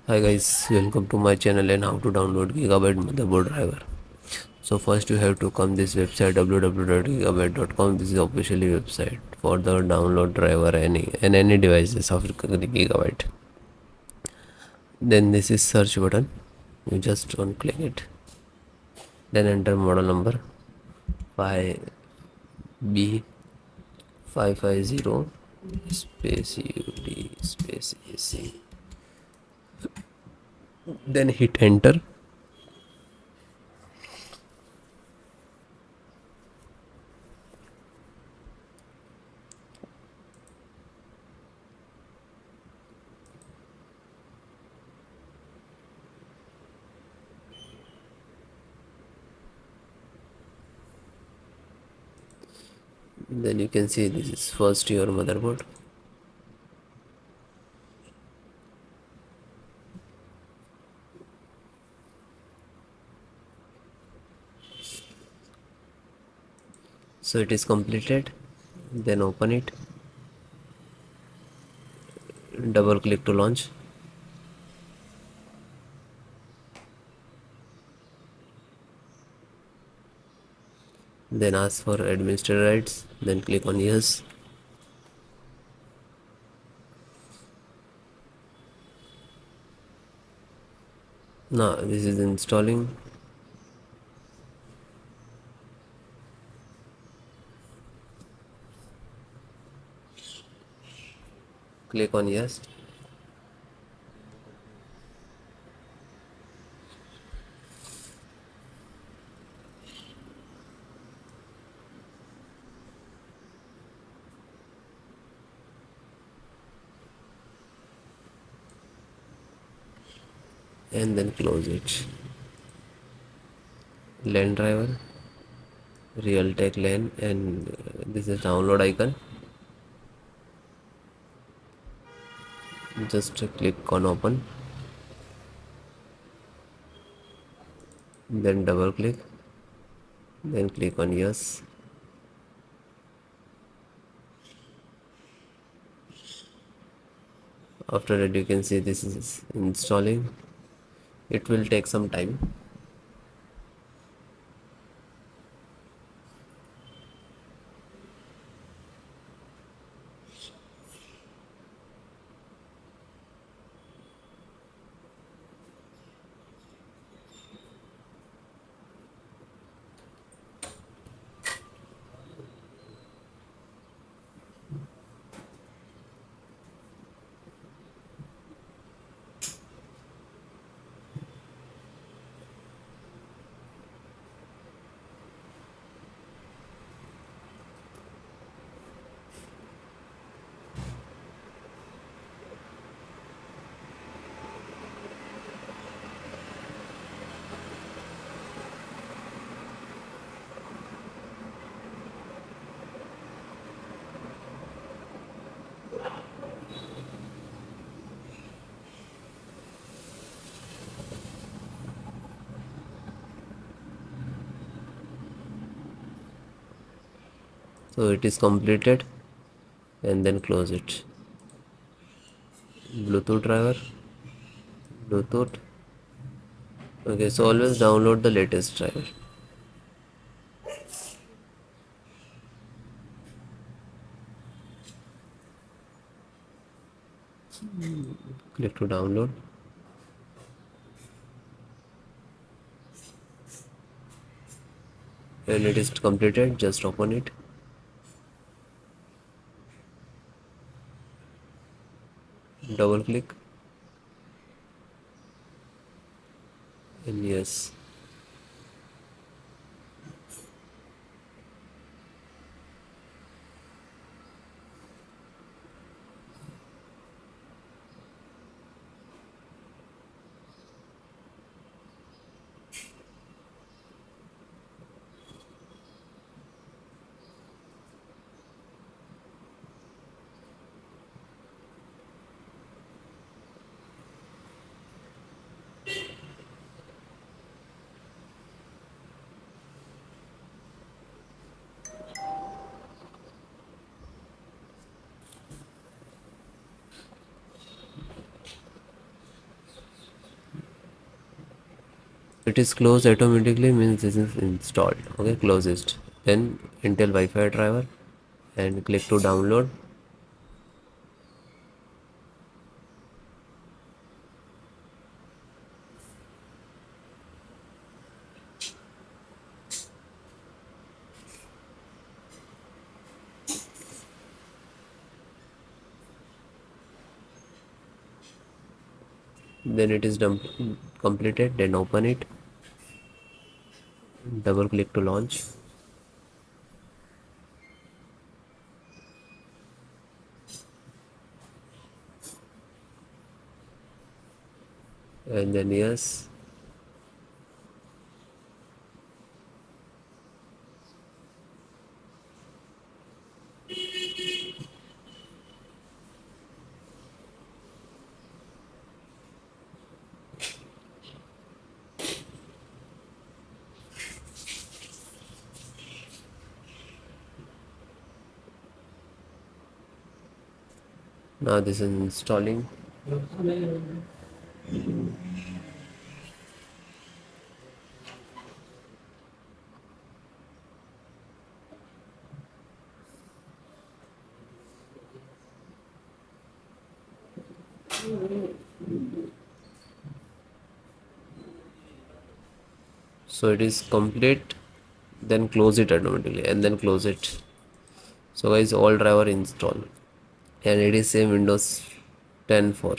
Hi guys, welcome to my channel and how to download Gigabyte motherboard driver. So first you have to come this website www.gigabyte.com. This is officially website for the download driver any devices of Gigabyte. Then this is search button. You just one click it. Then enter model number 5B550 space UD space AC. Then hit enter. Then you can see this is first your motherboard. So it is completed. Then open it, double click to launch. Then ask for administrator rights, then click on yes. Now this is installing. Click on yes. And then close it. LAN driver, Realtek LAN, and this is download icon. Just click on open, then double click, then click on yes. After that you can see this is installing. It will take some time. So it is completed, and then close it. Bluetooth driver, Bluetooth. Okay, so always download the latest driver. Click to download. When it is completed, just open it. Double click, and yes. It is closed automatically means this is installed. Okay, close it. Then Intel Wi-Fi driver and click to download. Then it is done completed. Then open it. Double click to launch. And then yes. Now this is installing. So it is complete. Then close it automatically and then close it. So guys, all driver install and it is same Windows 10 for